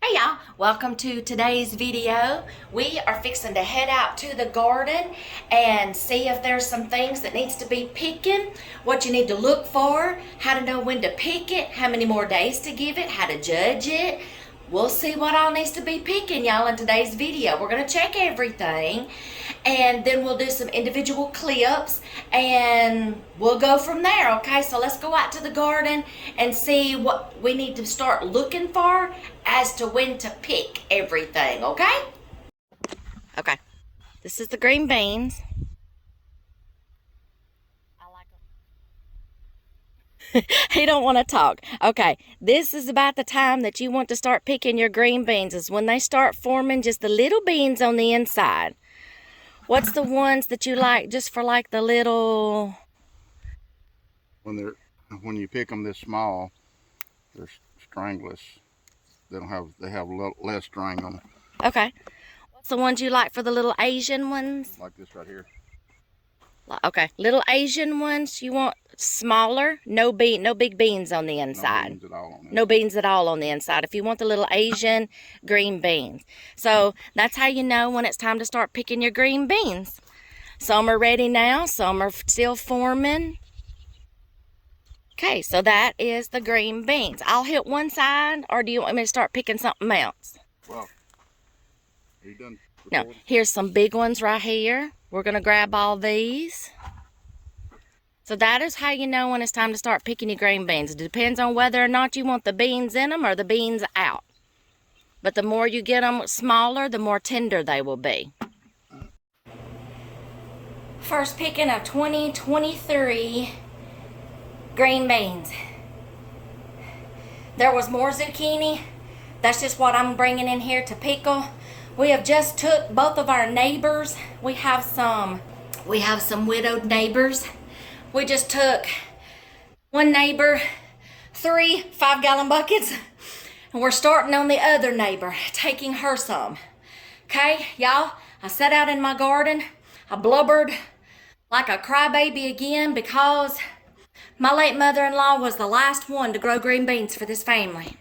Hey y'all, welcome to today's video. We are fixing to head out to the garden and see if there's some things that needs to be picking, what you need to look for, how to know when to pick it, how many more days to give it, how to judge it. We'll see what all needs to be picking, y'all, in today's video. We're going to check everything and then we'll do some individual clips and we'll go from there, okay? So let's go out to the garden and see what we need to start looking for as to when to pick everything, okay? Okay, this is the green beans. I like them. He don't want to talk. Okay, this is about the time that you want to start picking your green beans, is when they start forming just the little beans on the inside. What's the ones that you like just for like the little... When you pick them this small, they're strangless. They have a little less string on them. Okay. What's the ones you like for the little Asian ones? Like this right here. Okay, little Asian ones you want smaller, no big beans on the inside. No beans at all on the inside. If you want the little Asian green beans. So that's how you know when it's time to start picking your green beans. Some are ready now, some are still forming. Okay, so that is the green beans. I'll hit one side, or do you want me to start picking something else? Well, are you done No, recording? here's some big ones right here. We're going to grab all these. So that is how you know when it's time to start picking your green beans. It depends on whether or not you want the beans in them or the beans out. But the more you get them smaller, the more tender they will be. First picking of 2023 green beans. There was more zucchini. That's just what I'm bringing in here to pickle. We have just took both of our neighbors. We have some widowed neighbors. We just took one neighbor 3 5-gallon buckets, and we're starting on the other neighbor, taking her some. Okay, y'all, I sat out in my garden. I blubbered like a crybaby again because my late mother-in-law was the last one to grow green beans for this family.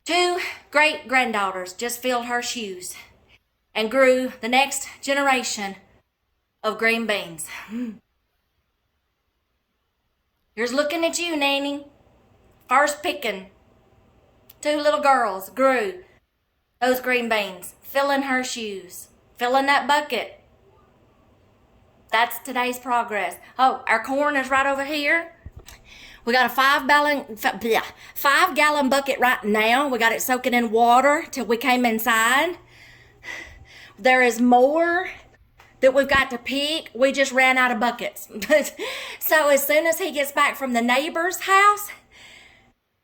2 great-granddaughters just filled her shoes and grew the next generation of green beans. Here's looking at you, Nanny. First picking. 2 little girls grew those green beans, filling her shoes, filling that bucket. That's today's progress. Oh, our corn is right over here. We got a 5-gallon bucket right now. We got it soaking in water till we came inside. There is more that we've got to pick. We just ran out of buckets. So as soon as he gets back from the neighbor's house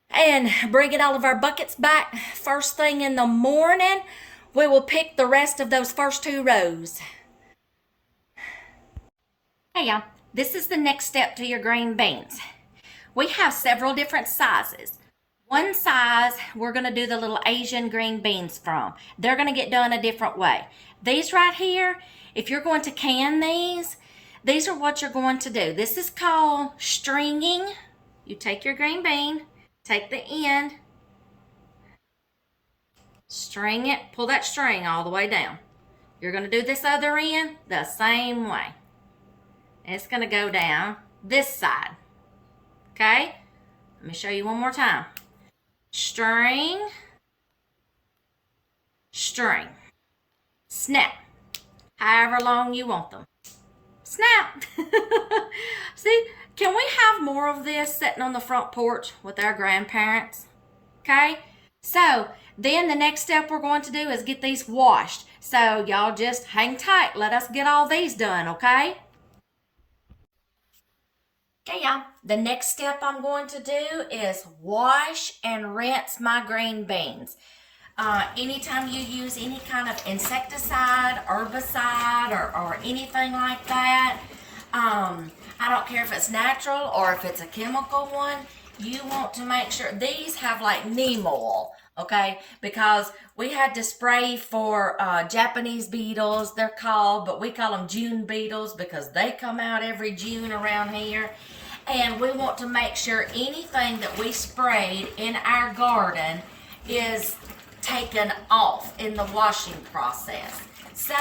and bringing all of our buckets back first thing in the morning, we will pick the rest of those first 2 rows. Hey y'all, this is the next step to your green beans. We have several different sizes. One size we're going to do the little Asian green beans from. They're going to get done a different way. These right here, if you're going to can these are what you're going to do. This is called stringing. You take your green bean, take the end, string it, pull that string all the way down. You're going to do this other end the same way. And it's going to go down this side. Okay? Let me show you one more time. String, string, snap. However long you want them. Snap. See, can we have more of this sitting on the front porch with our grandparents? Okay? So, then the next step we're going to do is get these washed. So, y'all just hang tight. Let us get all these done, okay? Okay, y'all, the next step I'm going to do is wash and rinse my green beans. Anytime you use any kind of insecticide, herbicide, or anything like that, I don't care if it's natural or if it's a chemical one, you want to make sure these have like neem oil, okay? Because we had to spray for Japanese beetles, they're called, but we call them June beetles because they come out every June around here. And we want to make sure anything that we sprayed in our garden is taken off in the washing process. So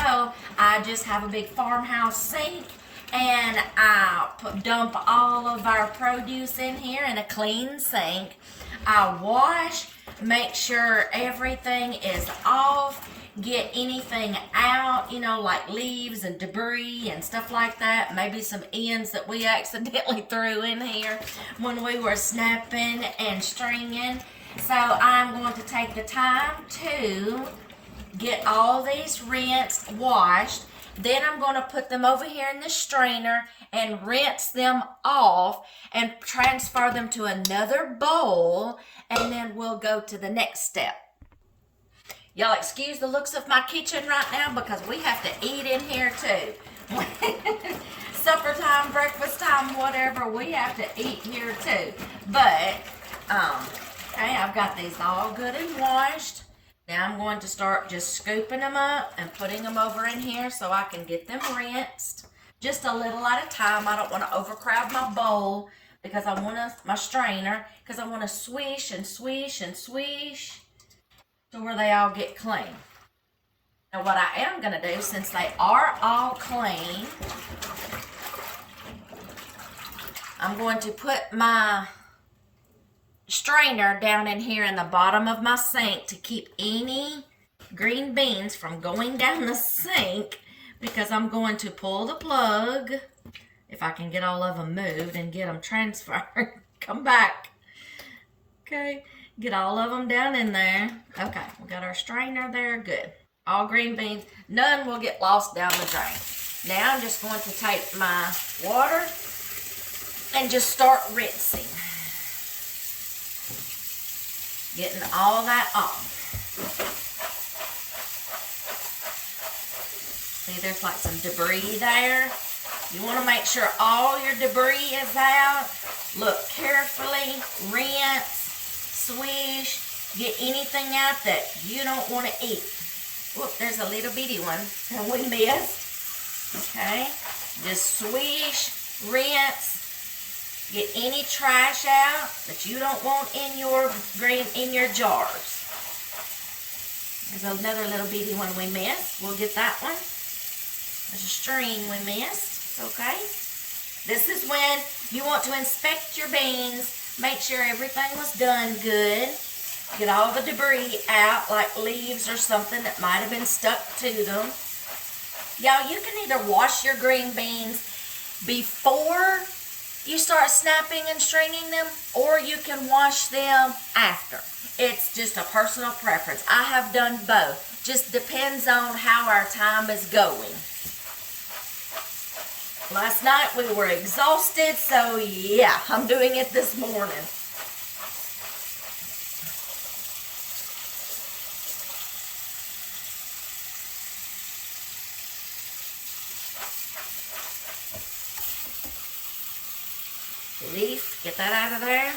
I just have a big farmhouse sink, and I dump all of our produce in here in a clean sink. I wash, make sure everything is off, get anything out, you know, like leaves and debris and stuff like that. Maybe some ends that we accidentally threw in here when we were snapping and stringing. So I'm going to take the time to get all these rinsed, washed. Then I'm going to put them over here in the strainer and rinse them off and transfer them to another bowl, and then we'll go to the next step. Y'all excuse the looks of my kitchen right now because we have to eat in here too. Supper time, breakfast time, whatever, we have to eat here too. But, okay, I've got these all good and washed. Now I'm going to start just scooping them up and putting them over in here so I can get them rinsed. Just a little at a time. I don't want to overcrowd my bowl because I want my strainer, because I want to swish and swish and swish to where they all get clean. Now what I am going to do, since they are all clean, I'm going to put my strainer down in here in the bottom of my sink to keep any green beans from going down the sink, because I'm going to pull the plug, if I can get all of them moved and get them transferred. Come back. Okay. Get all of them down in there. Okay, we got our strainer there. Good. All green beans. None will get lost down the drain. Now I'm just going to take my water and just start rinsing. Getting all that off. See, there's like some debris there. You want to make sure all your debris is out. Look carefully. Rinse. Swish, get anything out that you don't want to eat. Whoop, there's a little bitty one that we missed. Okay, just swish, rinse, get any trash out that you don't want in your jars. There's another little bitty one we missed. We'll get that one. There's a string we missed. Okay, this is when you want to inspect your beans. Make sure everything was done good. Get all the debris out, like leaves or something that might have been stuck to them. Y'all, you can either wash your green beans before you start snapping and stringing them, or you can wash them after. It's just a personal preference. I have done both. Just depends on how our time is going. Last night we were exhausted, so yeah, I'm doing it this morning. Leaf, get that out of there.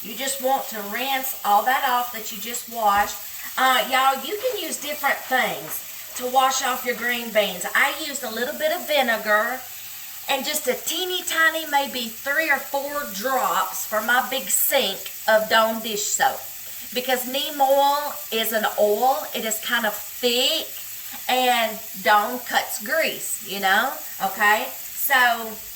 You just want to rinse all that off that you just washed. Y'all, you can use different things to wash off your green beans. I used a little bit of vinegar and just a teeny tiny, maybe 3 or 4 drops for my big sink of Dawn dish soap. Because neem oil is an oil, it is kind of thick, and Dawn cuts grease, you know, okay? So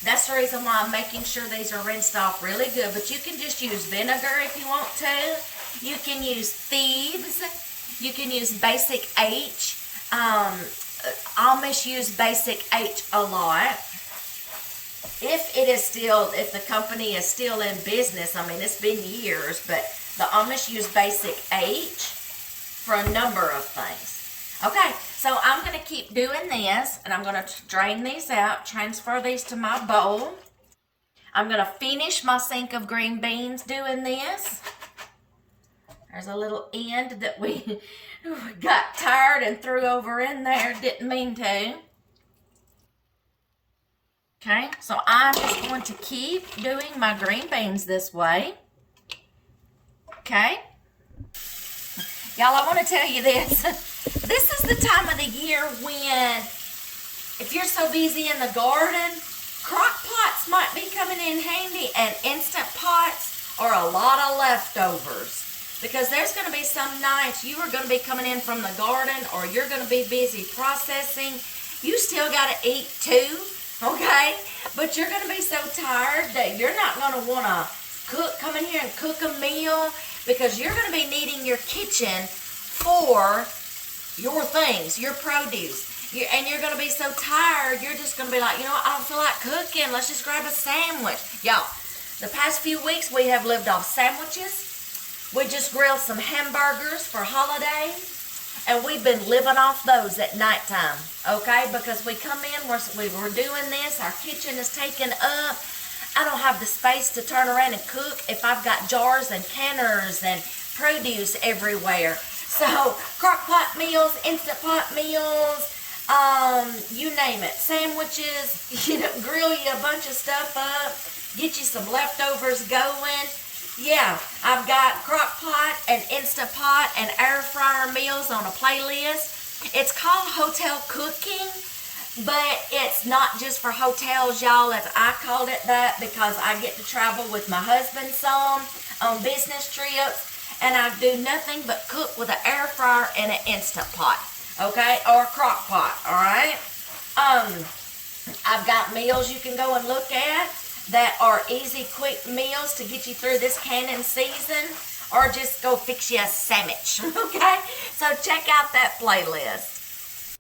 that's the reason why I'm making sure these are rinsed off really good. But you can just use vinegar if you want to. You can use Thieves. You can use Basic H. Amish use Basic H a lot. If the company is still in business, I mean, it's been years, but the Amish use Basic H for a number of things. Okay, so I'm going to keep doing this, and I'm going to drain these out, transfer these to my bowl. I'm going to finish my sink of green beans doing this. There's a little end that we got tired and threw over in there. Didn't mean to. Okay, so I'm just going to keep doing my green beans this way. Okay. Y'all, I want to tell you this. This is the time of the year when, if you're so busy in the garden, crock pots might be coming in handy, and Instant Pots are a lot of leftovers. because there's going to be some nights you are going to be coming in from the garden, or you're going to be busy processing. You still got to eat too, okay? But you're going to be so tired that you're not going to want to come in here and cook a meal, because you're going to be needing your kitchen for your things, your produce. And you're going to be so tired, you're just going to be like, you know what, I don't feel like cooking. Let's just grab a sandwich. Y'all, the past few weeks we have lived off sandwiches. We just grilled some hamburgers for holiday, and we've been living off those at nighttime, okay? Because we come in, we're doing this, our kitchen is taken up. I don't have the space to turn around and cook if I've got jars and canners and produce everywhere. So, crock pot meals, instant pot meals, you name it, sandwiches, grill you a bunch of stuff up, get you some leftovers going. Yeah, I've got crock pot and Instant Pot and air fryer meals on a playlist. It's called Hotel Cooking, but it's not just for hotels, y'all. As I called it that because I get to travel with my husband some on business trips, and I do nothing but cook with an air fryer and an Instant Pot, okay, or a crock pot, all right? I've got meals you can go and look at that are easy, quick meals to get you through this canning season, or just go fix you a sandwich, okay? So check out that playlist.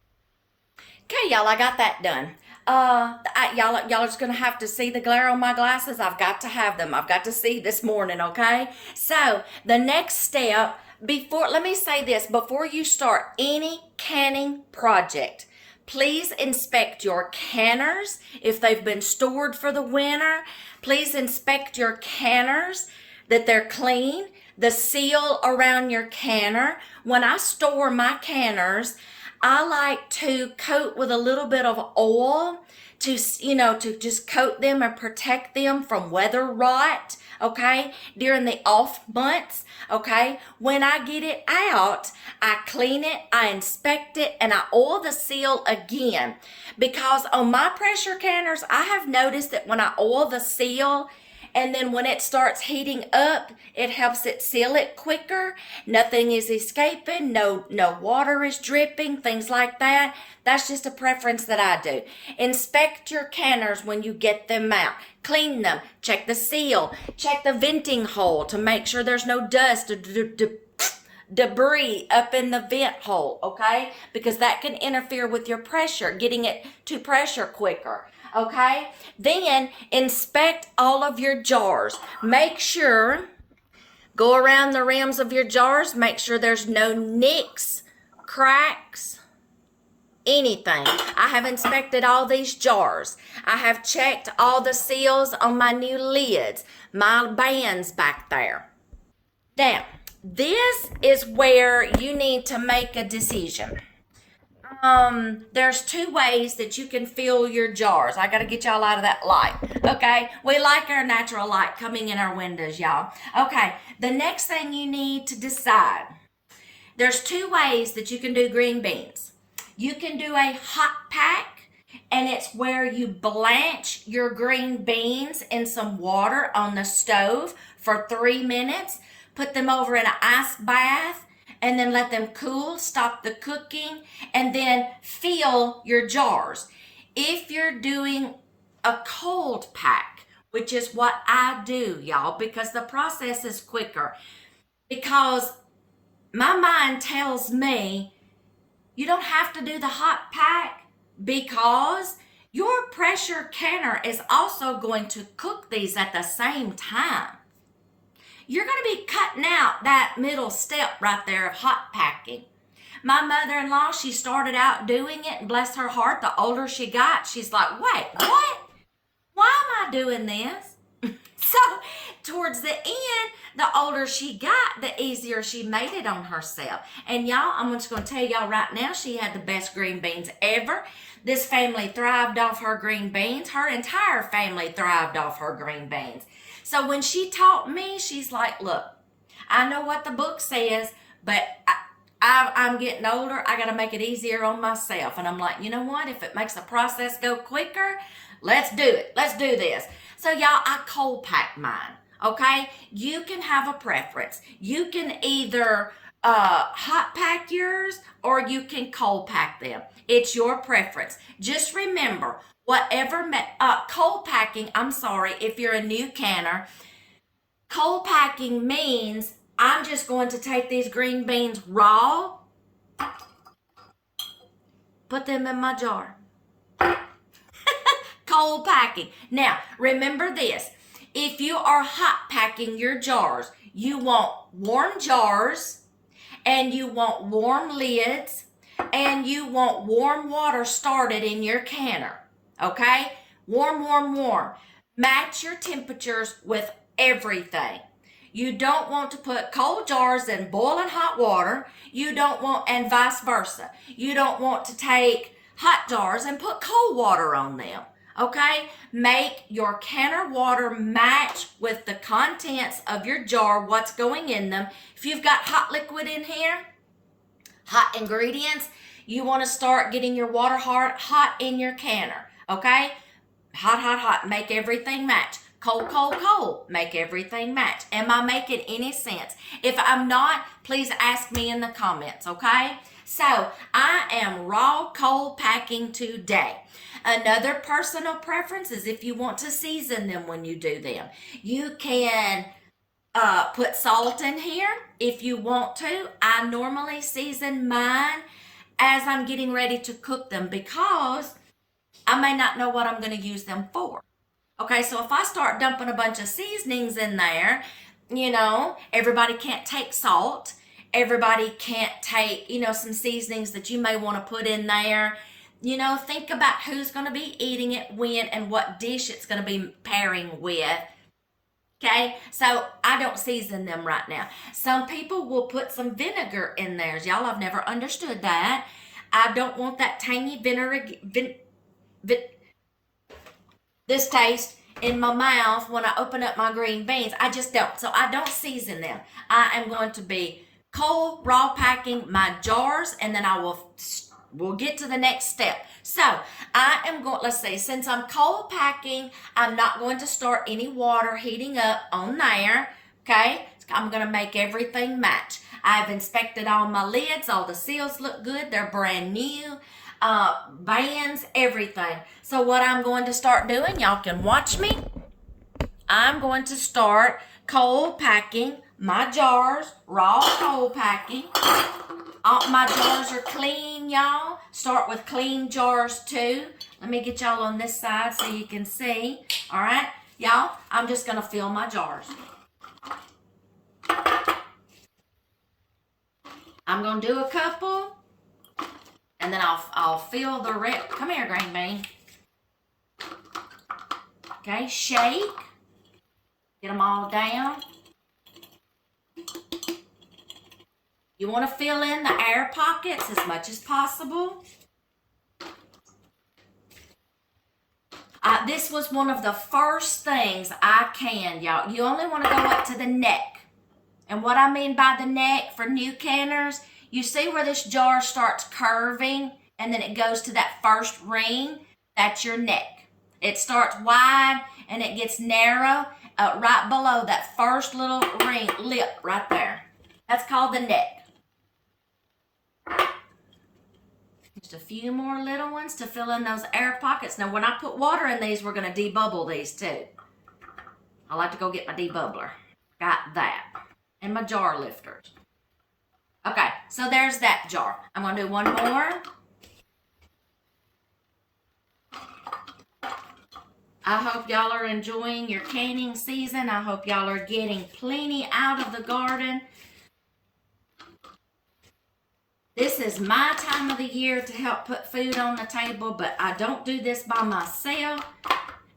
Okay, y'all, I got that done. Y'all are just going to have to see the glare on my glasses. I've got to have them. I've got to see this morning, okay? So the next step, let me say this, before you start any canning project, please inspect your canners if they've been stored for the winter. Please inspect your canners that they're clean. The seal around your canner. When I store my canners, I like to coat with a little bit of oil to just coat them and protect them from weather rot, okay, during the off months, okay. When I get it out, I clean it, I inspect it, and I oil the seal again, because on my pressure canners, I have noticed that when I oil the seal, and then when it starts heating up, it helps it seal it quicker. Nothing is escaping, no water is dripping, things like that. That's just a preference that I do. Inspect your canners when you get them out. Clean them, check the seal, check the venting hole to make sure there's no dust or debris up in the vent hole, okay? Because that can interfere with your pressure, getting it to pressure quicker. Okay, then inspect all of your jars. Make sure, go around the rims of your jars, make sure there's no nicks, cracks, anything. I have inspected all these jars. I have checked all the seals on my new lids, my bands back there. Now, this is where you need to make a decision. There's two ways that you can fill your jars. I got to get y'all out of that light. Okay. We like our natural light coming in our windows, y'all. Okay. The next thing you need to decide, there's two ways that you can do green beans. You can do a hot pack, and it's where you blanch your green beans in some water on the stove for 3 minutes, put them over in an ice bath, and then let them cool, stop the cooking, and then fill your jars. If you're doing a cold pack, which is what I do, y'all, because the process is quicker, because my mind tells me you don't have to do the hot pack, because your pressure canner is also going to cook these at the same time. You're going to be cutting out that middle step right there of hot packing. My mother-in-law, she started out doing it, and bless her heart, the older she got, she's like, wait, what? Why am I doing this? So towards the end, the older she got, the easier she made it on herself. And y'all, I'm just going to tell y'all right now, she had the best green beans ever. This family thrived off her green beans. Her entire family thrived off her green beans. So when she taught me, she's like, look, I know what the book says, but I'm getting older. I got to make it easier on myself. And I'm like, you know what? If it makes the process go quicker, let's do it. Let's do this. So y'all, I cold pack mine. Okay, you can have a preference. You can either hot pack yours or you can cold pack them. It's your preference. Just remember, cold packing, I'm sorry, if you're a new canner, cold packing means I'm just going to take these green beans raw, put them in my jar. Cold packing. Now, remember this. If you are hot packing your jars, you want warm jars and you want warm lids and you want warm water started in your canner. Okay? Warm, warm, warm. Match your temperatures with everything. You don't want to put cold jars in boiling hot water. You don't want, and vice versa. You don't want to take hot jars and put cold water on them. Okay, make your canner water match with the contents of your jar, what's going in them. If you've got hot liquid in here, hot ingredients, you want to start getting your water hot in your canner. Okay, hot, hot, hot, make everything match. Cold, cold, cold, make everything match. Am I making any sense? If I'm not, please ask me in the comments, okay? So I am raw cold packing today. Another personal preference is if you want to season them when you do them. You can put salt in here if you want to. I normally season mine as I'm getting ready to cook them because I may not know what I'm going to use them for. Okay, so if I start dumping a bunch of seasonings in there, you know, everybody can't take salt. Everybody can't take, you know, some seasonings that you may want to put in there. You know, think about who's going to be eating it, when, and what dish it's going to be pairing with. Okay, so I don't season them right now. Some people will put some vinegar in theirs. Y'all, I've never understood that. I don't want that tangy this taste in my mouth when I open up my green beans. I just don't. So I don't season them. I am going to be cold, raw packing my jars, and then we'll get to the next step. So I am going, let's see, since I'm cold packing, I'm not going to start any water heating up on there. Okay, I'm going to make everything match. I've inspected all my lids. All the seals look good. They're brand new. Bands, everything. So what I'm going to start doing, y'all can watch me. I'm going to start cold packing my jars, raw cold packing. All my jars are clean, y'all. Start with clean jars too. Let me get y'all on this side so you can see. All right, y'all, I'm just going to fill my jars. I'm going to do a couple, and then I'll fill the rest. Come here, green bean. Okay, shake. Get them all down. You want to fill in the air pockets as much as possible. This was one of the first things I canned, y'all. You only want to go up to the neck. And what I mean by the neck for new canners, you see where this jar starts curving and then it goes to that first ring? That's your neck. It starts wide and it gets narrow right below that first little ring, lip right there. That's called the neck. Just a few more little ones to fill in those air pockets. Now, when I put water in these, we're going to debubble these too. I like to go get my debubbler. Got that. And my jar lifters. Okay, so there's that jar. I'm going to do one more. I hope y'all are enjoying your canning season. I hope y'all are getting plenty out of the garden. This is my time of the year to help put food on the table, but I don't do this by myself.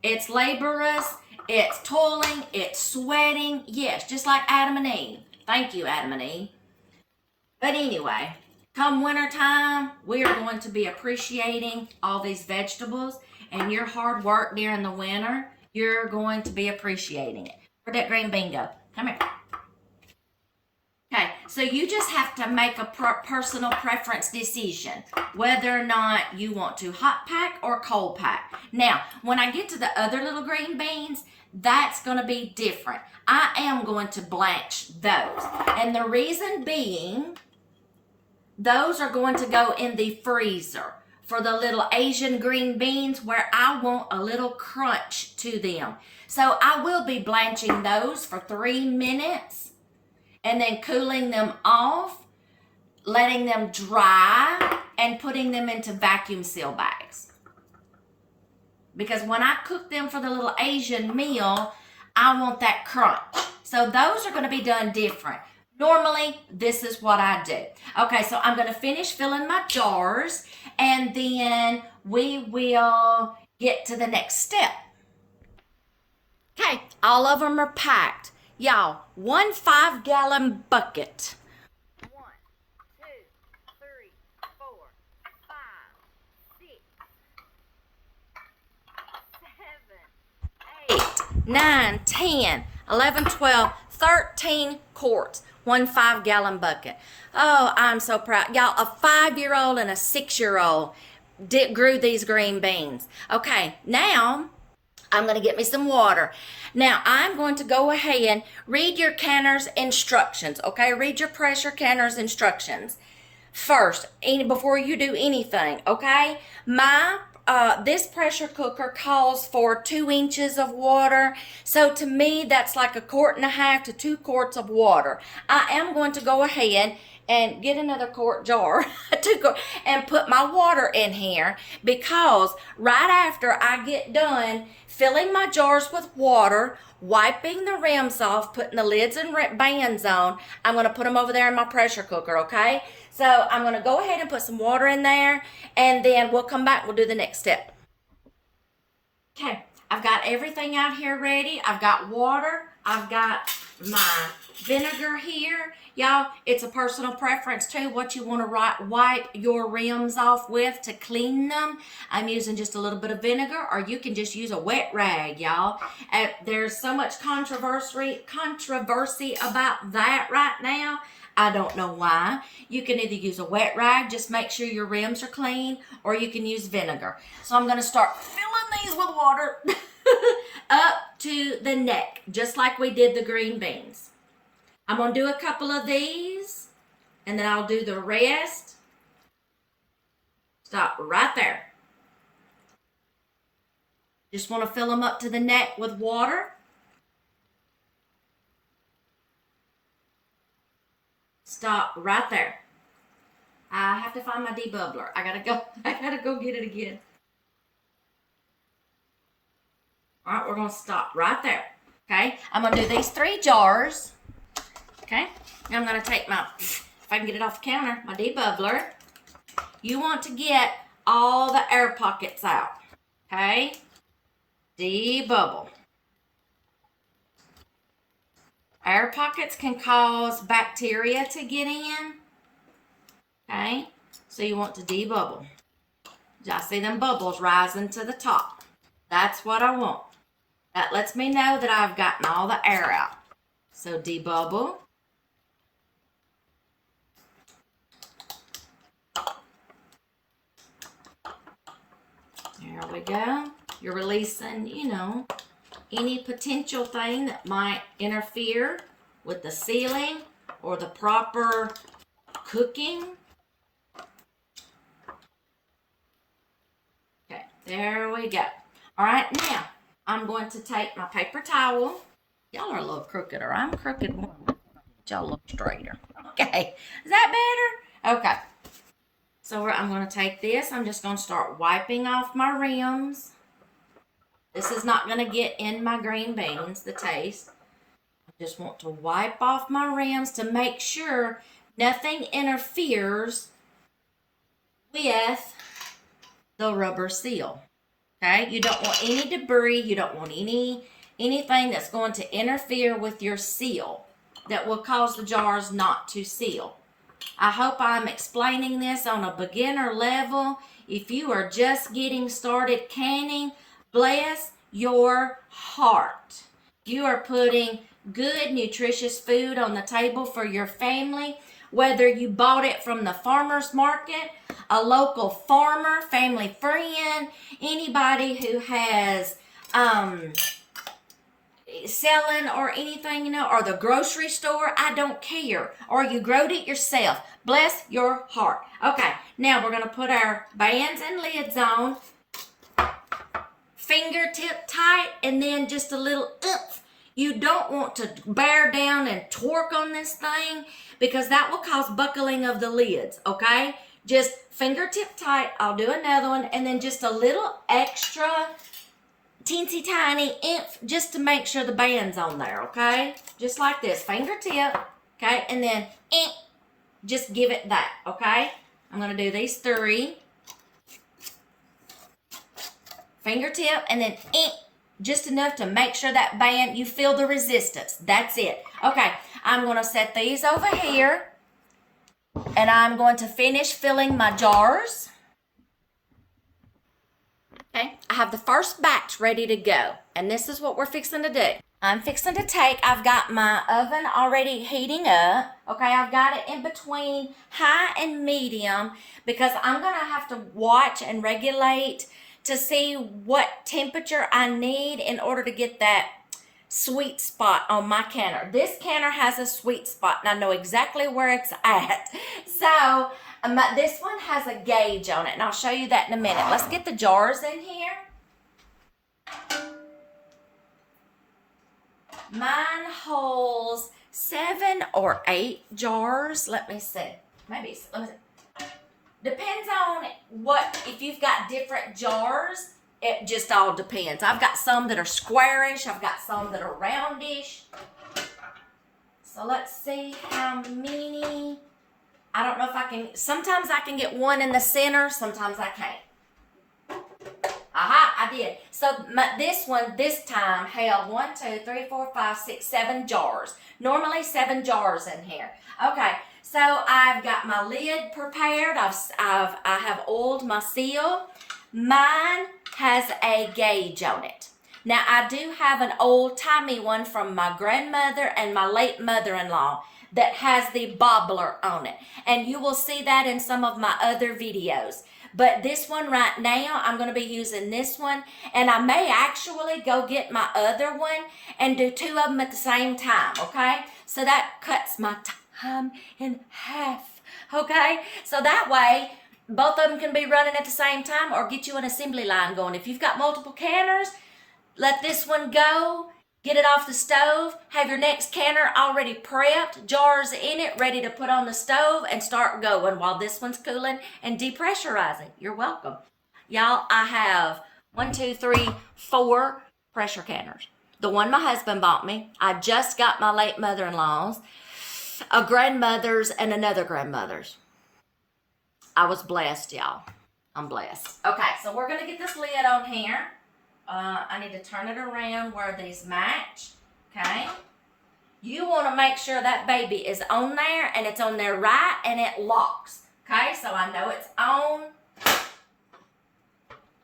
It's laborious, it's toiling, it's sweating. Yes, just like Adam and Eve. Thank you, Adam and Eve. But anyway, come wintertime, we are going to be appreciating all these vegetables, and your hard work during the winter, you're going to be appreciating it. Where'd that green bean go? Come here. Okay, So you just have to make a personal preference decision whether or not you want to hot pack or cold pack. Now, when I get to the other little green beans, that's going to be different. I am going to blanch those. And the reason being, those are going to go in the freezer for the little Asian green beans where I want a little crunch to them. So I will be blanching those for 3 minutes and then cooling them off, letting them dry, and putting them into vacuum seal bags. Because when I cook them for the little Asian meal, I want that crunch. So those are going to be done different. Normally, this is what I do. Okay, so I'm going to finish filling my jars, and then we will get to the next step. Okay, all of them are packed. Y'all, 1 5-gallon bucket. 1, 2, 3, 4, 5, 6, 7, 8, 9, 10, 11, 12, 13 quarts. 1 5-gallon bucket. Oh, I'm so proud. Y'all, a 5-year-old and a 6-year-old grew these green beans. Okay, now I'm going to get me some water. Now, I'm going to go ahead and read your canner's instructions, okay? Read your pressure canner's instructions first, before you do anything, okay? This pressure cooker calls for 2 inches of water. So to me, that's like 1.5 quarts to 2 quarts of water. I am going to go ahead and get another quart jar and put my water in here, because right after I get done filling my jars with water, wiping the rims off, putting the lids and bands on, I'm going to put them over there in my pressure cooker, okay? So I'm going to go ahead and put some water in there, and then we'll come back and we'll do the next step. Okay, I've got everything out here ready. I've got water. I've got my vinegar here. Y'all, it's a personal preference too, what you want to wipe your rims off with to clean them. I'm using just a little bit of vinegar, or you can just use a wet rag, y'all. There's so much controversy about that right now. I don't know why. You can either use a wet rag, just make sure your rims are clean, or you can use vinegar. So I'm going to start filling these with water up to the neck, just like we did the green beans. I'm going to do a couple of these, and then I'll do the rest. Stop right there. Just want to fill them up to the neck with water. Stop right there. I have to find my debubbler. I gotta go get it again. All right, we're gonna stop right there. Okay, I'm gonna do these 3 jars. Okay, now I'm gonna take if I can get it off the counter, my debubbler. You want to get all the air pockets out. Okay, debubble. Air pockets can cause bacteria to get in. Okay, so you want to debubble. I see them bubbles rising to the top. That's what I want. That lets me know that I've gotten all the air out. So debubble. There we go. You're releasing, any potential thing that might interfere with the sealing or the proper cooking. Okay, there we go. All right, now I'm going to take my paper towel. Y'all are a little crooked, or I'm crooked one. Y'all look straighter. Okay, is that better? Okay. So I'm going to take this. I'm just going to start wiping off my rims. This is not going to get in my green beans, the taste. I just want to wipe off my rims to make sure nothing interferes with the rubber seal. Okay? You don't want any debris. You don't want anything that's going to interfere with your seal that will cause the jars not to seal. I hope I'm explaining this on a beginner level. If you are just getting started canning, bless your heart. You are putting good, nutritious food on the table for your family, whether you bought it from the farmer's market, a local farmer, family friend, anybody who has selling or anything, you know, or the grocery store, I don't care. Or you growed it yourself. Bless your heart. Okay, now we're going to put our bands and lids on. Fingertip tight, and then just a little oomph. You don't want to bear down and torque on this thing because that will cause buckling of the lids, okay? Just fingertip tight. I'll do another one, and then just a little extra teensy tiny oomph just to make sure the band's on there, okay? Just like this, fingertip, okay? And then just give it that, okay? I'm going to do these 3. Fingertip, and then just enough to make sure that band, you feel the resistance. That's it. Okay, I'm going to set these over here, and I'm going to finish filling my jars. Okay, I have the first batch ready to go, and this is what we're fixing to do. I'm fixing to I've got my oven already heating up. Okay, I've got it in between high and medium because I'm going to have to watch and regulate to see what temperature I need in order to get that sweet spot on my canner. This canner has a sweet spot, and I know exactly where it's at. So this one has a gauge on it, and I'll show you that in a minute. Let's get the jars in here. Mine holds 7 or 8 jars. Let me see. Let me see. Depends on if you've got different jars, it just all depends. I've got some that are squarish. I've got some that are roundish. So let's see how many. I don't know if I can. Sometimes I can get one in the center. Sometimes I can't. Aha, I did. So this one this time held 1, 2, 3, 4, 5, 6, 7 jars. Normally 7 jars in here. Okay. So I've got my lid prepared. I have oiled my seal. Mine has a gauge on it. Now I do have an old-timey one from my grandmother and my late mother-in-law that has the bobbler on it. And you will see that in some of my other videos. But this one right now, I'm going to be using this one. And I may actually go get my other one and do 2 of them at the same time, okay? So that cuts my time in half, okay? So that way, both of them can be running at the same time or get you an assembly line going. If you've got multiple canners, let this one go. Get it off the stove. Have your next canner already prepped, jars in it, ready to put on the stove and start going while this one's cooling and depressurizing. You're welcome. Y'all, I have 1, 2, 3, 4 pressure canners. The one my husband bought me. I just got my late mother-in-law's, a grandmother's, and another grandmother's. I was blessed, y'all. I'm blessed. Okay, so we're going to get this lid on here. I need to turn it around where these match, okay? You want to make sure that baby is on there and it's on there right and it locks, okay? So I know it's on.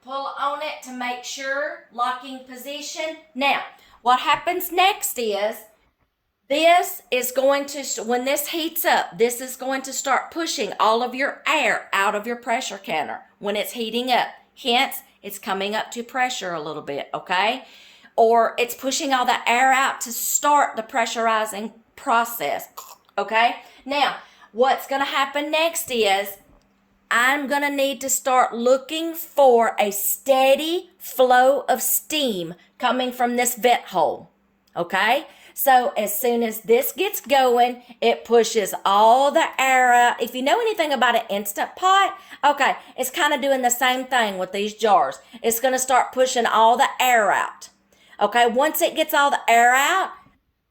Pull on it to make sure, locking position. Now, what happens next is, this is going to, when this heats up, this is going to start pushing all of your air out of your pressure canner when it's heating up. Hence, it's coming up to pressure a little bit, okay? Or it's pushing all the air out to start the pressurizing process, okay? Now, what's going to happen next is I'm going to need to start looking for a steady flow of steam coming from this vent hole, okay? So as soon as this gets going, it pushes all the air out. If you know anything about an Instant Pot, okay, it's kind of doing the same thing with these jars. It's going to start pushing all the air out. Okay, once it gets all the air out,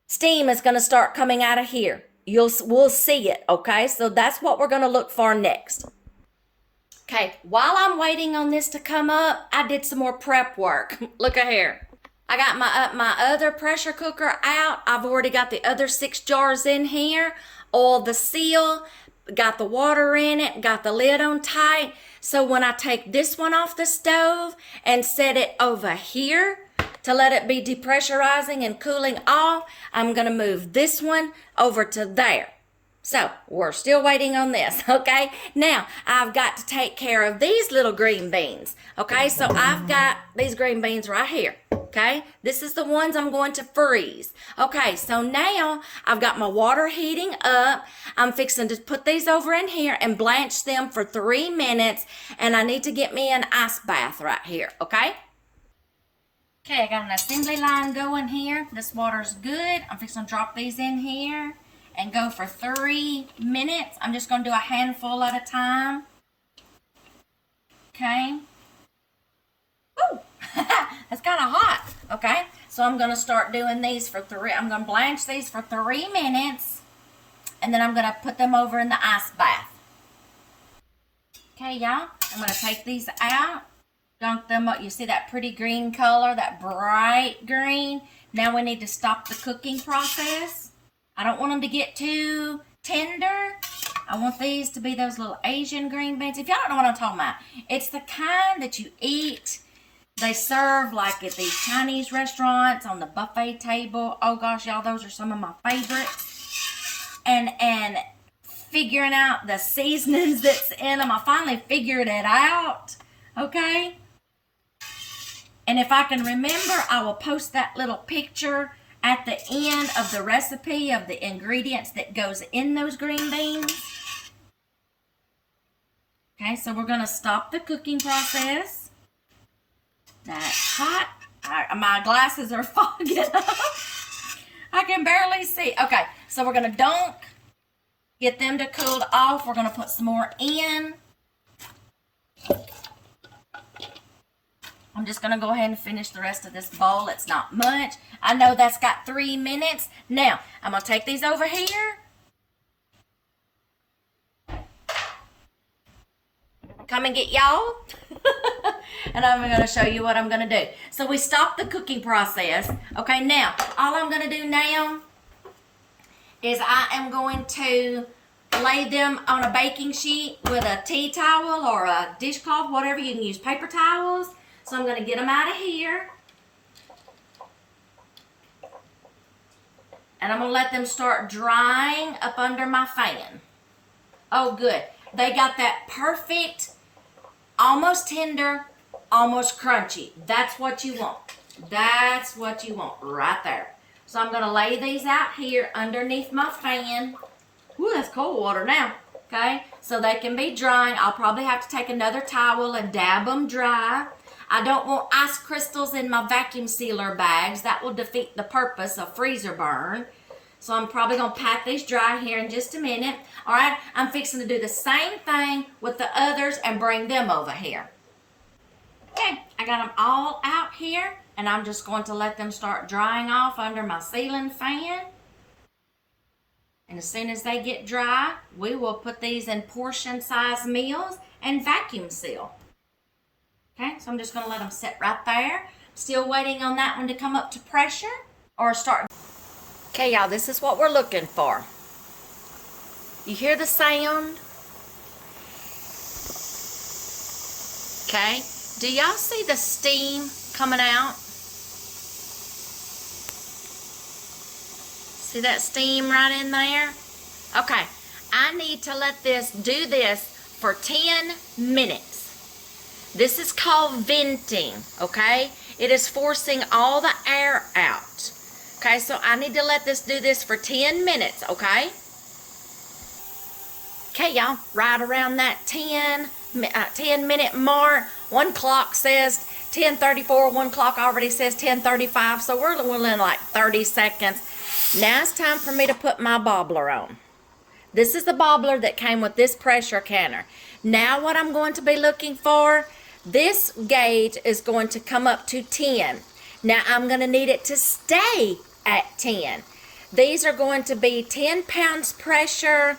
steam is going to start coming out of here. We'll see it, okay? So that's what we're going to look for next. Okay, while I'm waiting on this to come up, I did some more prep work. Look at here. I got my other pressure cooker out. I've already got the other 6 jars in here. Oiled the seal, got the water in it, got the lid on tight. So when I take this one off the stove and set it over here to let it be depressurizing and cooling off, I'm going to move this one over to there. So we're still waiting on this, okay? Now, I've got to take care of these little green beans, okay? So I've got these green beans right here, okay? This is the ones I'm going to freeze. Okay, so now I've got my water heating up. I'm fixing to put these over in here and blanch them for 3 minutes, and I need to get me an ice bath right here, okay? Okay, I got an assembly line going here. This water's good. I'm fixing to drop these in here and go for 3 minutes. I'm just going to do a handful at a time. Okay. Woo! That's kind of hot. Okay. So I'm going to start doing these for I'm going to blanch these for 3 minutes. And then I'm going to put them over in the ice bath. Okay, y'all. I'm going to take these out. Dunk them up. You see that pretty green color? That bright green. Now we need to stop the cooking process. I don't want them to get too tender. I want these to be those little Asian green beans. If y'all don't know what I'm talking about, it's the kind that you eat. They serve like at these Chinese restaurants on the buffet table. Oh gosh, y'all, those are some of my favorites. And figuring out the seasonings that's in them, I finally figured it out. Okay? And if I can remember, I will post that little picture at the end of the recipe of the ingredients that goes in those green beans. Okay, so we're going to stop the cooking process. That's hot. My glasses are fogging up. I can barely see. Okay, so we're going to dunk. Get them to cool off. We're going to put some more in. I'm just going to go ahead and finish the rest of this bowl. It's not much. I know that's got 3 minutes. Now, I'm going to take these over here. Come and get y'all. And I'm going to show you what I'm going to do. So we stopped the cooking process. Okay, now, all I'm going to do now is I am going to lay them on a baking sheet with a tea towel or a dishcloth, whatever. You can use paper towels. So I'm going to get them out of here. And I'm going to let them start drying up under my fan. Oh, good. They got that perfect, almost tender, almost crunchy. That's what you want. That's what you want right there. So I'm going to lay these out here underneath my fan. Ooh, that's cold water now. Okay, so they can be drying. I'll probably have to take another towel and dab them dry. I don't want ice crystals in my vacuum sealer bags. That will defeat the purpose of freezer burn. So I'm probably going to pack these dry here in just a minute. All right, I'm fixing to do the same thing with the others and bring them over here. Okay, I got them all out here, and I'm just going to let them start drying off under my ceiling fan. And as soon as they get dry, we will put these in portion-sized meals and vacuum seal. Okay, so I'm just going to let them sit right there. Still waiting on that one to come up to pressure or start. Okay, y'all, this is what we're looking for. You hear the sound? Okay, do y'all see the steam coming out? See that steam right in there? Okay, I need to let this do this for 10 minutes. This is called venting, okay? It is forcing all the air out. Okay, so I need to let this do this for 10 minutes, okay? Okay, y'all, right around that 10-minute mark. One clock says 10:34. One clock already says 10:35. So we're in like 30 seconds. Now it's time for me to put my bobbler on. This is the bobbler that came with this pressure canner. Now what I'm going to be looking for, this gauge is going to come up to 10. Now I'm going to need it to stay at 10. These are going to be 10 pounds pressure.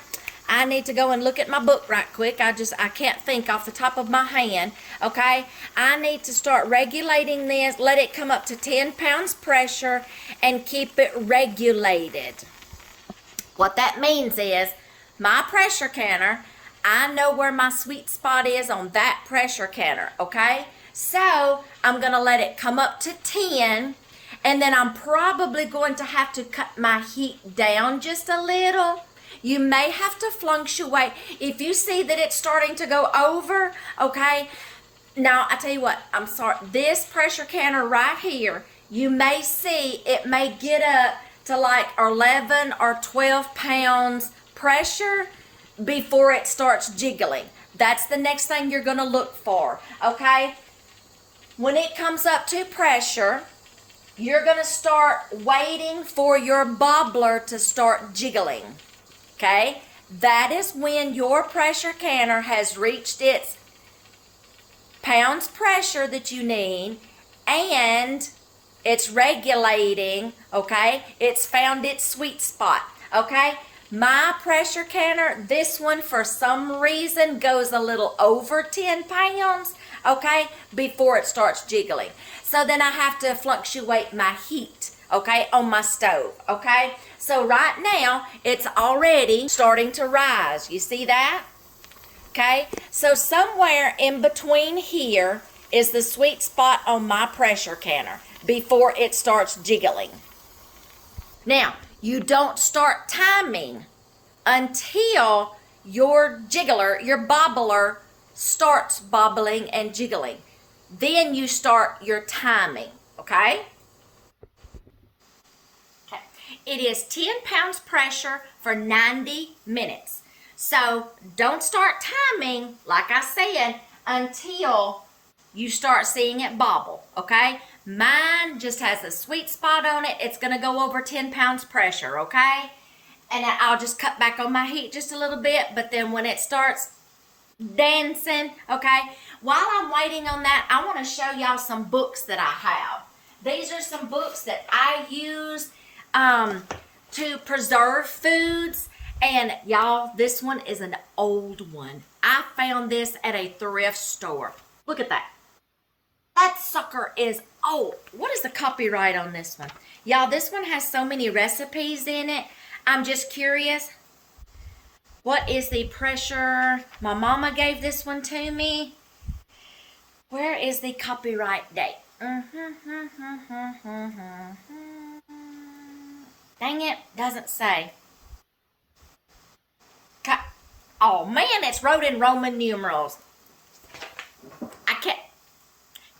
I need to go and look at my book right quick. I can't think off the top of my hand, okay? I need to start regulating this, let it come up to 10 pounds pressure and keep it regulated. What that means is my pressure canner, I know where my sweet spot is on that pressure canner, okay? So I'm going to let it come up to 10, and then I'm probably going to have to cut my heat down just a little. You may have to fluctuate. If you see that it's starting to go over, okay, now I tell you what, I'm sorry, this pressure canner right here, you may see it may get up to like 11 or 12 pounds pressure before it starts jiggling. That's the next thing you're going to look for, okay? When it comes up to pressure, you're going to start waiting for your bobbler to start jiggling, okay? That is when your pressure canner has reached its pounds pressure that you need, and it's regulating, okay? It's found its sweet spot, okay? My pressure canner, this one for some reason goes a little over 10 pounds, okay, before it starts jiggling. So then I have to fluctuate my heat, okay, on my stove, okay? So right now, it's already starting to rise. You see that? Okay, so somewhere in between here is the sweet spot on my pressure canner before it starts jiggling. Now, you don't start timing until your jiggler, your bobbler, starts bobbling and jiggling. Then you start your timing, okay? Okay, it is 10 pounds pressure for 90 minutes. So don't start timing, like I said, until you start seeing it bobble, okay? Mine just has a sweet spot on it. It's going to go over 10 pounds pressure, okay? And I'll just cut back on my heat just a little bit, but then when it starts dancing, okay? While I'm waiting on that, I want to show y'all some books that I have. These are some books that I use to preserve foods. And y'all, this one is an old one. I found this at a thrift store. Look at that. That sucker is old. What is the copyright on this one? Y'all, this one has so many recipes in it. I'm just curious. What is the pressure? My mama gave this one to me. Where is the copyright date? Dang it, doesn't say. Oh man, it's wrote in Roman numerals. I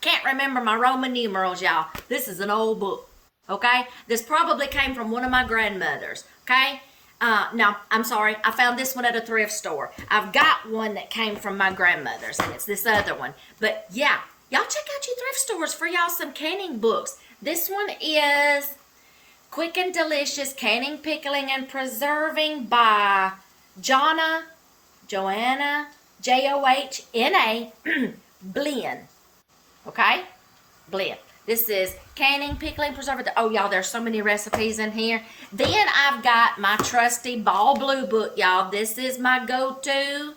can't remember my Roman numerals, y'all. This is an old book, okay? This probably came from one of my grandmothers, okay? No, I'm sorry. I found this one at a thrift store. I've got one that came from my grandmother's, and it's this other one. But yeah, y'all check out your thrift stores for y'all some canning books. This one is Quick and Delicious Canning, Pickling, and Preserving by Johanna, Johna, Blinn. Okay? Blinn. This is canning, pickling, preserving. Oh, y'all, there's so many recipes in here. Then I've got my trusty Ball Blue book, y'all. This is my go-to.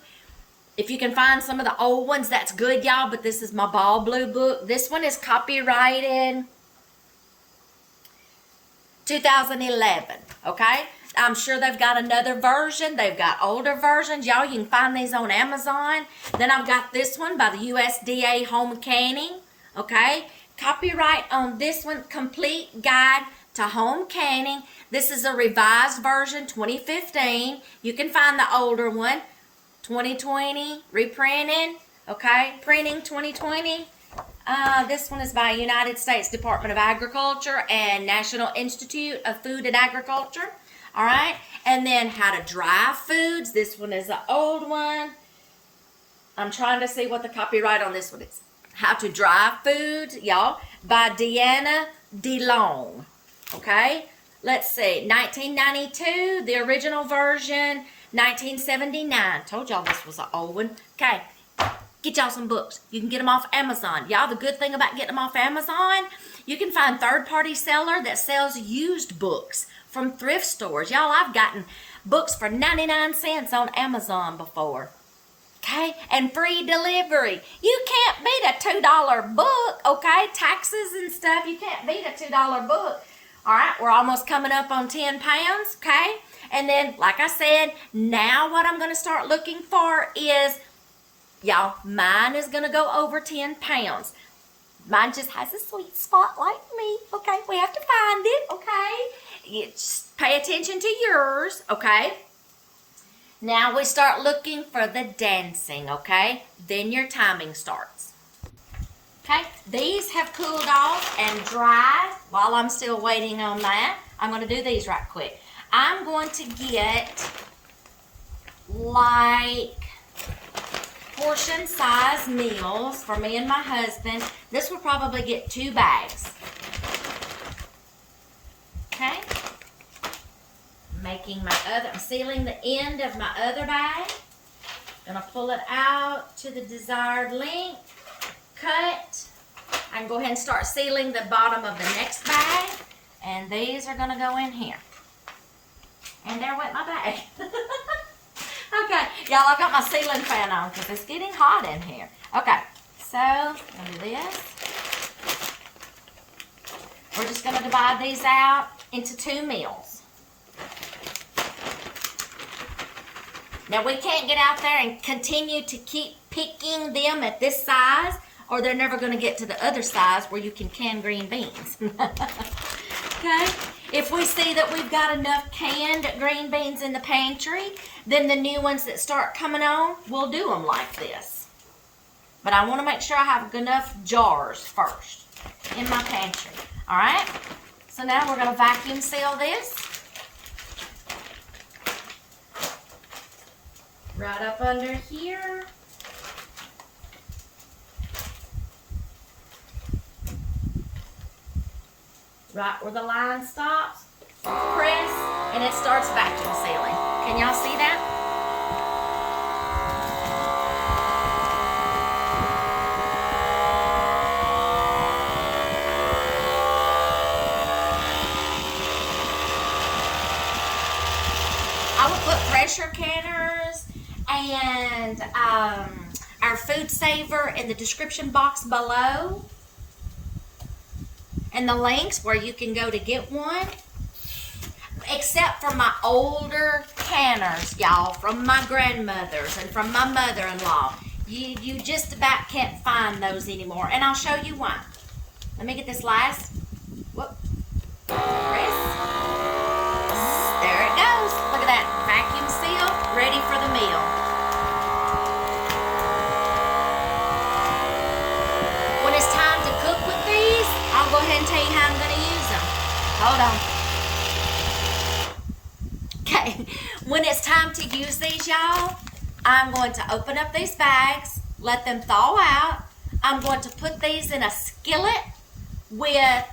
If you can find some of the old ones, that's good, y'all. But this is my Ball Blue book. This one is copyrighted 2011, okay? I'm sure they've got another version. They've got older versions. Y'all, you can find these on Amazon. Then I've got this one by the USDA Home Canning, okay? Copyright on this one, Complete Guide to Home Canning. This is a revised version, 2015. You can find the older one, 2020, reprinted, okay? Printing 2020. This one is by United States Department of Agriculture and National Institute of Food and Agriculture. All right, and then How to Dry Foods. This one is an old one. I'm trying to see what the copyright on this one is. How to Dry Foods, y'all, by Deanna DeLong. Okay, let's see, 1992, the original version, 1979. Told y'all this was an old one. Okay, get y'all some books. You can get them off Amazon. Y'all, the good thing about getting them off Amazon, you can find third-party seller that sells used books from thrift stores. Y'all, I've gotten books for 99 cents on Amazon before. Okay? And free delivery. You can't beat a $2 book, okay? Taxes and stuff, you can't beat a $2 book. All right, we're almost coming up on 10 pounds, okay? And then, like I said, now what I'm going to start looking for is, y'all, mine is going to go over 10 pounds. Mine just has a sweet spot like me, okay? We have to find it, okay? You just pay attention to yours, okay? Now we start looking for the dancing, okay? Then your timing starts. Okay, these have cooled off and dried. While I'm still waiting on that, I'm going to do these right quick. I'm going to get like portion size meals for me and my husband. This will probably get 2 bags. Okay, I'm sealing the end of my other bag. Gonna pull it out to the desired length. Cut. I can go ahead and start sealing the bottom of the next bag, and these are gonna go in here. And there went my bag. Okay, y'all, I've got my ceiling fan on because it's getting hot in here. Okay, so I'm gonna do this. We're just gonna divide these out into 2 meals. Now we can't get out there and continue to keep picking them at this size, or they're never going to get to the other size where you can green beans. Okay? If we see that we've got enough canned green beans in the pantry, then the new ones that start coming on, we'll do them like this. But I want to make sure I have enough jars first in my pantry. All right? So now we're going to vacuum seal this. Right up under here. Right where the line stops, press, and it starts vacuum sealing. Can y'all see that? I will put pressure canners and our food saver in the description box below. And the links where you can go to get one. Except for my older canners, y'all, from my grandmother's and from my mother-in-law. You just about can't find those anymore. And I'll show you why. Let me get this last. Whoop. Press. There it goes. Look at that. Vacuum sealed, ready for the meal. When it's time to cook with these, I'll go ahead and tell you how I'm going to use them. Hold on. Okay, when it's time to use these, y'all, I'm going to open up these bags, let them thaw out. I'm going to put these in a skillet with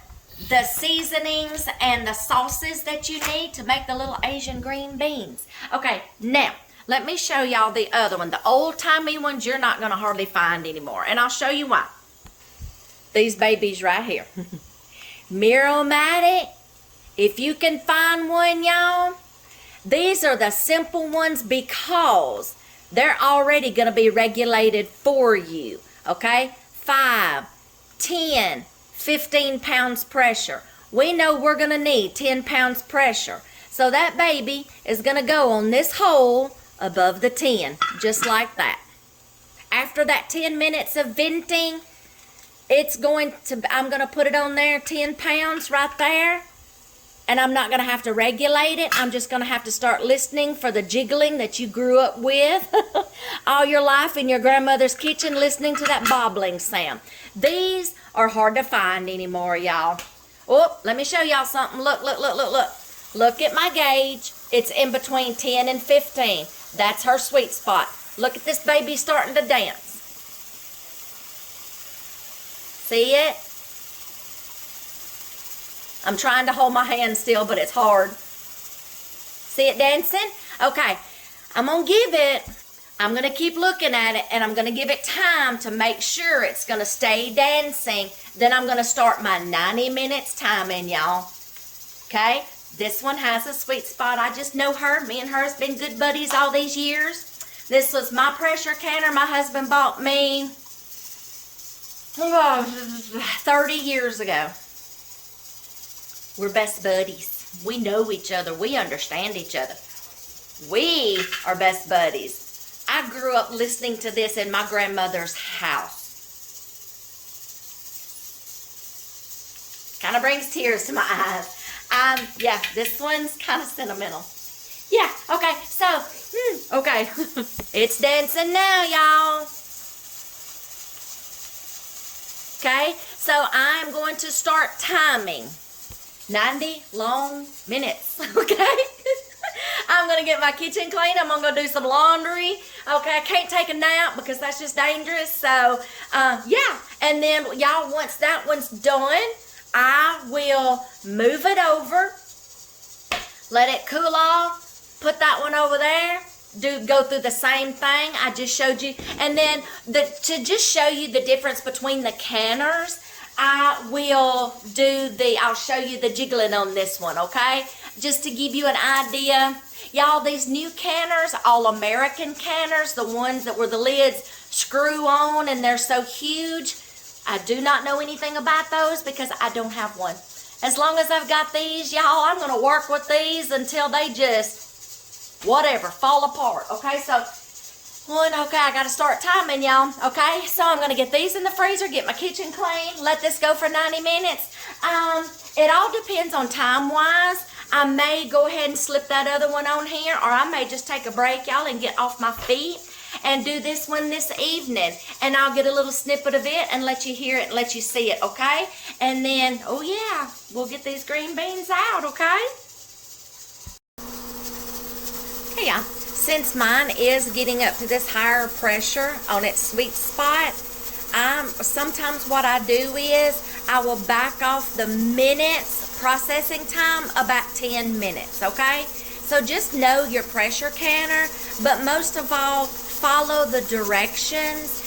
the seasonings and the sauces that you need to make the little Asian green beans. Okay, now, let me show y'all the other one. The old-timey ones you're not going to hardly find anymore, and I'll show you why. These babies right here. Miromatic. If you can find one, y'all, these are the simple ones because they're already going to be regulated for you. Okay? 5, 10, 15 pounds pressure. We know we're going to need 10 pounds pressure. So that baby is going to go on this hole above the 10, just like that. After that 10 minutes of venting, I'm going to put it on there, 10 pounds right there. And I'm not going to have to regulate it. I'm just going to have to start listening for the jiggling that you grew up with all your life in your grandmother's kitchen, listening to that bobbling sound. These are hard to find anymore, y'all. Oh, let me show y'all something. Look, look, look, look, look. Look at my gauge. It's in between 10 and 15. That's her sweet spot. Look at this baby starting to dance. See it? I'm trying to hold my hand still, but it's hard. See it dancing? Okay, I'm going to keep looking at it, and I'm going to give it time to make sure it's going to stay dancing. Then I'm going to start my 90 minutes timing, y'all. Okay? This one has a sweet spot. I just know her. Me and her has been good buddies all these years. This was my pressure canner my husband bought me 30 years ago. We're best buddies. We know each other. We understand each other. We are best buddies. I grew up listening to this in my grandmother's house. Kind of brings tears to my eyes. Yeah, this one's kind of sentimental. Yeah, okay, so, okay. It's dancing now, y'all. Okay, so I'm going to start timing. 90 long minutes, okay? I'm going to get my kitchen clean. I'm going to go do some laundry. Okay, I can't take a nap because that's just dangerous. So, yeah. And then, y'all, once that one's done, I will move it over. Let it cool off. Put that one over there. Go through the same thing I just showed you. And then, to just show you the difference between the canners, I'll show you the jiggling on this one, okay? Just to give you an idea. Y'all, these new canners, all American canners, the ones that where the lids screw on and they're so huge, I do not know anything about those because I don't have one. As long as I've got these, y'all, I'm going to work with these until they just, whatever, fall apart, okay? So, okay, I got to start timing, y'all, okay? So I'm going to get these in the freezer, get my kitchen clean, let this go for 90 minutes. It all depends on time-wise. I may go ahead and slip that other one on here, or I may just take a break, y'all, and get off my feet and do this one this evening. And I'll get a little snippet of it and let you hear it and let you see it, okay? And then, oh yeah, we'll get these green beans out, okay? Hey, y'all. Since mine is getting up to this higher pressure on its sweet spot, sometimes what I do is I will back off the minutes processing time about 10 minutes, okay? So just know your pressure canner, but most of all, follow the directions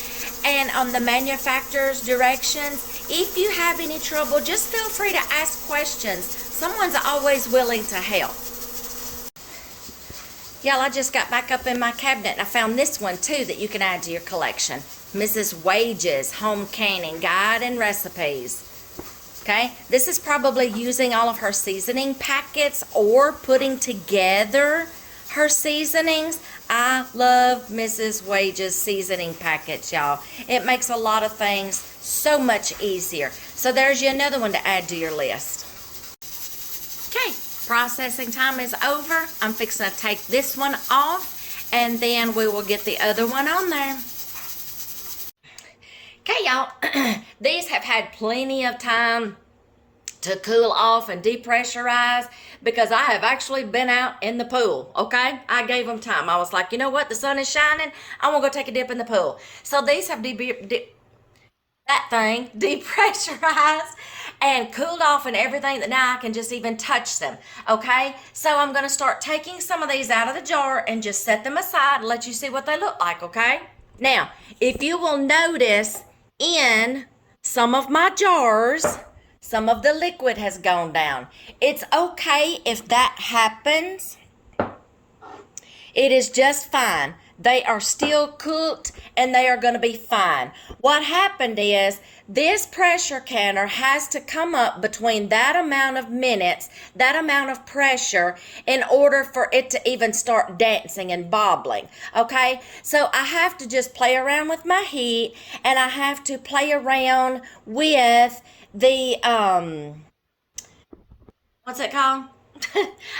and on the manufacturer's directions. If you have any trouble, just feel free to ask questions. Someone's always willing to help. Y'all, I just got back up in my cabinet and I found this one too that you can add to your collection. Mrs. Wage's Home Canning Guide and Recipes. Okay, this is probably using all of her seasoning packets or putting together her seasonings. I love Mrs. Wage's seasoning packets, y'all. It makes a lot of things so much easier. So there's you another one to add to your list. Okay. Processing time is over. I'm fixing to take this one off and then we will get the other one on there. Okay, y'all. These have had plenty of time to cool off and depressurize because I have actually been out in the pool, okay? I gave them time. I was like, you know what? The sun is shining. I want to go take a dip in the pool. So these have depressurized and cooled off and everything that now I can just even touch them, okay? So I'm going to start taking some of these out of the jar and just set them aside and let you see what they look like, okay? Now, if you will notice in some of my jars, some of the liquid has gone down. It's okay if that happens. It is just fine. They are still cooked and they are going to be fine. What happened is this pressure canner has to come up between that amount of minutes, that amount of pressure in order for it to even start dancing and bobbling. Okay, so I have to just play around with my heat and I have to play around with the, what's it called?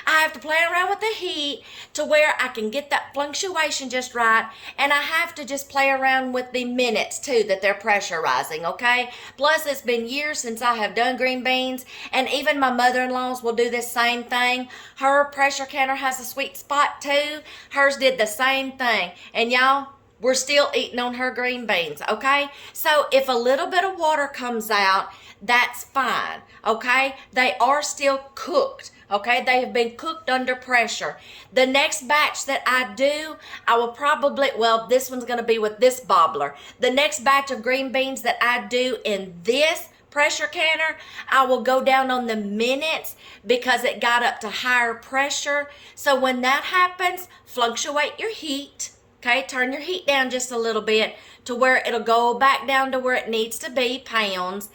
I have to play around with the heat to where I can get that fluctuation just right, and I have to just play around with the minutes too that they're pressurizing, okay? Plus, it's been years since I have done green beans, and even my mother-in-law's will do this same thing. Her pressure canner has a sweet spot too. Hers did the same thing, and y'all, we're still eating on her green beans, okay? So if a little bit of water comes out, that's fine, okay? They are still cooked. Okay, they have been cooked under pressure. The next batch that I do, I will probably, well, this one's going to be with this bobbler. The next batch of green beans that I do in this pressure canner, I will go down on the minutes because it got up to higher pressure. So when that happens, fluctuate your heat. Okay, turn your heat down just a little bit to where it'll go back down to where it needs to be, pounds.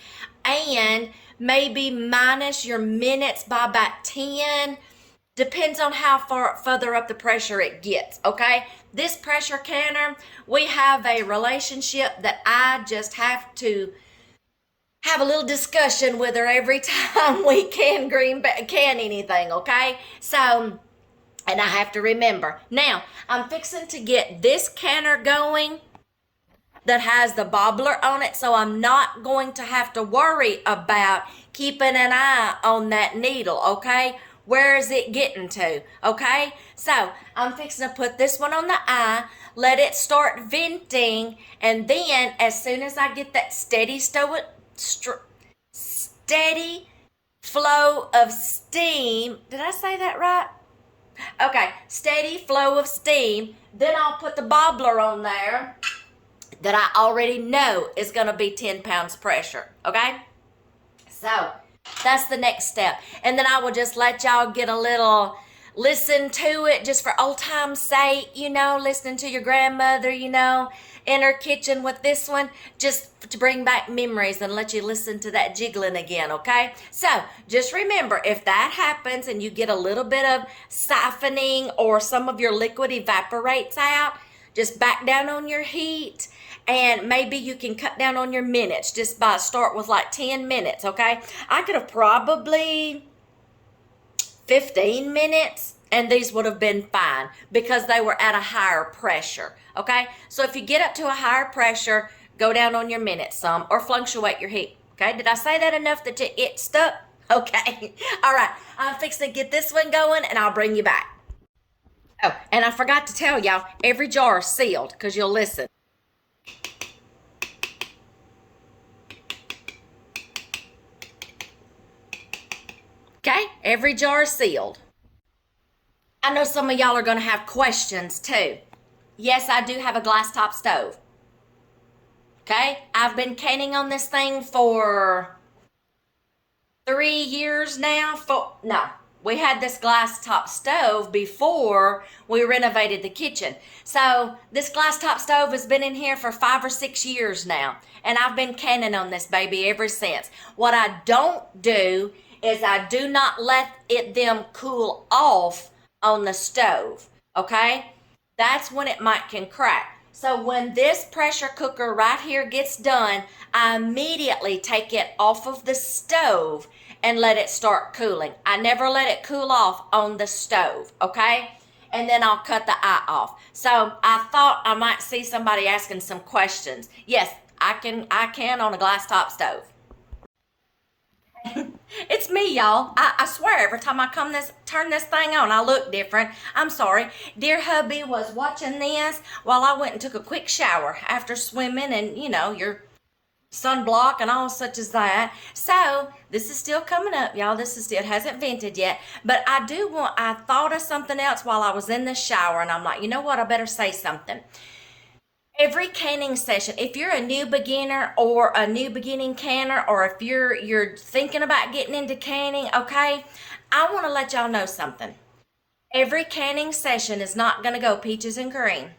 And maybe minus your minutes by about 10. Depends on how far further up the pressure it gets, okay? This pressure canner, we have a relationship that I just have to have a little discussion with her every time we can anything, okay? So, and I have to remember. Now, I'm fixing to get this canner going that has the bobbler on it, so I'm not going to have to worry about keeping an eye on that needle, okay? Where is it getting to, okay? So I'm fixing to put this one on the eye, let it start venting, and then as soon as I get that steady flow of steam, did I say that right? Okay, steady flow of steam, then I'll put the bobbler on there that I already know is going to be 10 pounds pressure, okay? So that's the next step. And then I will just let y'all get a little listen to it just for old time's sake, you know, listening to your grandmother, you know, in her kitchen with this one, just to bring back memories and let you listen to that jiggling again, okay? So just remember, if that happens and you get a little bit of siphoning or some of your liquid evaporates out, just back down on your heat, and maybe you can cut down on your minutes just by start with like 10 minutes, okay? I could have probably 15 minutes and these would have been fine because they were at a higher pressure, okay? So if you get up to a higher pressure, go down on your minutes some or fluctuate your heat, okay? Did I say that enough that it stuck? Okay. All right. I'm fixing to get this one going and I'll bring you back. Oh, and I forgot to tell y'all, every jar is sealed because you'll listen. Okay, every jar is sealed. I know some of y'all are going to have questions too. Yes, I do have a glass top stove. Okay, I've been canning on this thing for 3 years now. We had this glass top stove before we renovated the kitchen. So this glass top stove has been in here for 5 or 6 years now. And I've been canning on this baby ever since. What I don't do is I do not let them cool off on the stove. Okay? That's when it can crack. So when this pressure cooker right here gets done, I immediately take it off of the stove and let it start cooling. I never let it cool off on the stove, okay? And then I'll cut the eye off. So I thought I might see somebody asking some questions. Yes, I can on a glass top stove. It's me, y'all. I swear, every time I turn this thing on, I look different. I'm sorry. Dear hubby was watching this while I went and took a quick shower after swimming and, you know, your sunblock and all such as that. So this is still coming up, y'all. It hasn't vented yet. But I thought of something else while I was in the shower and I'm like, you know what? I better say something. Every canning session, if you're a new beginner or a new beginning canner, or if you're thinking about getting into canning, okay, I want to let y'all know something. Every canning session is not going to go peaches and cream.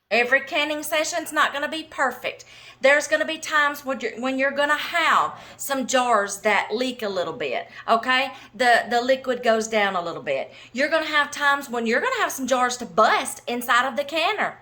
Every canning session's not going to be perfect. There's going to be times when you're going to have some jars that leak a little bit, okay? The liquid goes down a little bit. You're going to have times when you're going to have some jars to bust inside of the canner.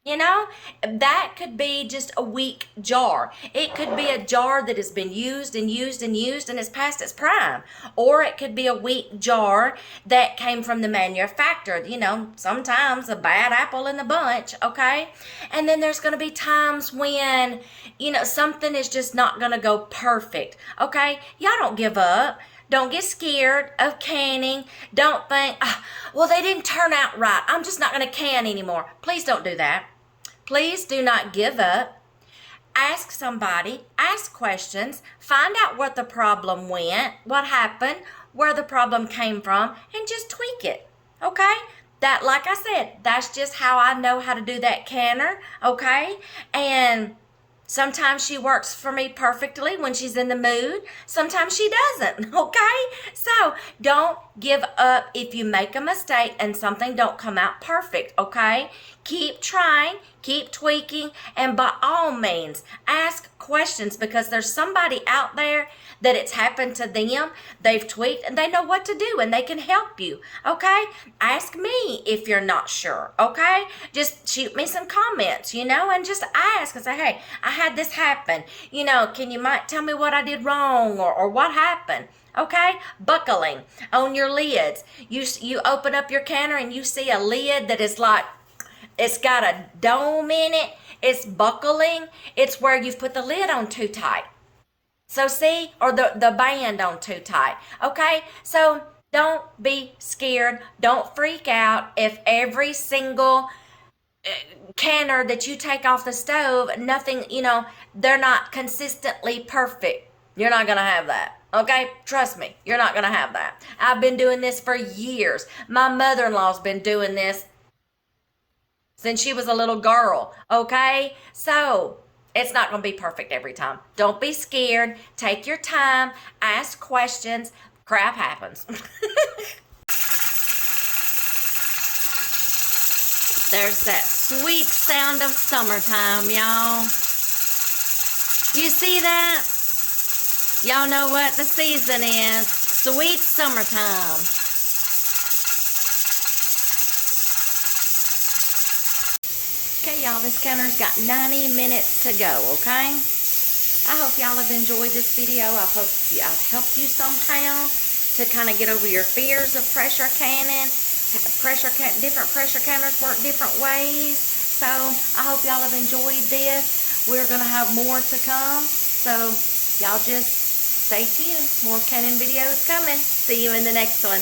You know, that could be just a weak jar. It could be a jar that has been used and used and used and is past its prime. Or it could be a weak jar that came from the manufacturer. You know, sometimes a bad apple in the bunch, okay? And then there's going to be times when, you know, something is just not going to go perfect, okay? Y'all don't give up. Don't get scared of canning. Don't think, well, they didn't turn out right. I'm just not going to can anymore. Please don't do that. Please do not give up. Ask somebody, ask questions, find out what the problem went, what happened, where the problem came from, and just tweak it, okay? That, like I said, that's just how I know how to do that canner, okay? And sometimes she works for me perfectly when she's in the mood. Sometimes she doesn't, okay? So So don't give up if you make a mistake and something don't come out perfect, okay? Keep trying, keep tweaking, and by all means, ask questions, because there's somebody out there that it's happened to them. They've tweaked and they know what to do and they can help you, okay? Ask me if you're not sure, okay? Just shoot me some comments, and just ask and say, hey, I had this happen. Can you might tell me what I did wrong or what happened? Okay, buckling on your lids. You open up your canner and you see a lid that is like, it's got a dome in it. It's buckling. It's where you've put the lid on too tight. So see, or the band on too tight. Okay, so don't be scared. Don't freak out if every single canner that you take off the stove, nothing, they're not consistently perfect. You're not going to have that. Okay? Trust me, you're not going to have that. I've been doing this for years. My mother-in-law's been doing this since she was a little girl. Okay? So, it's not going to be perfect every time. Don't be scared. Take your time. Ask questions. Crap happens. There's that sweet sound of summertime, y'all. You see that? Y'all know what the season is. Sweet summertime. Okay, y'all, this counter's got 90 minutes to go, okay? I hope y'all have enjoyed this video. I hope I've helped you somehow to kind of get over your fears of pressure canning. Different pressure counters work different ways. So, I hope y'all have enjoyed this. We're going to have more to come. So, y'all just stay tuned. More canning videos coming. See you in the next one.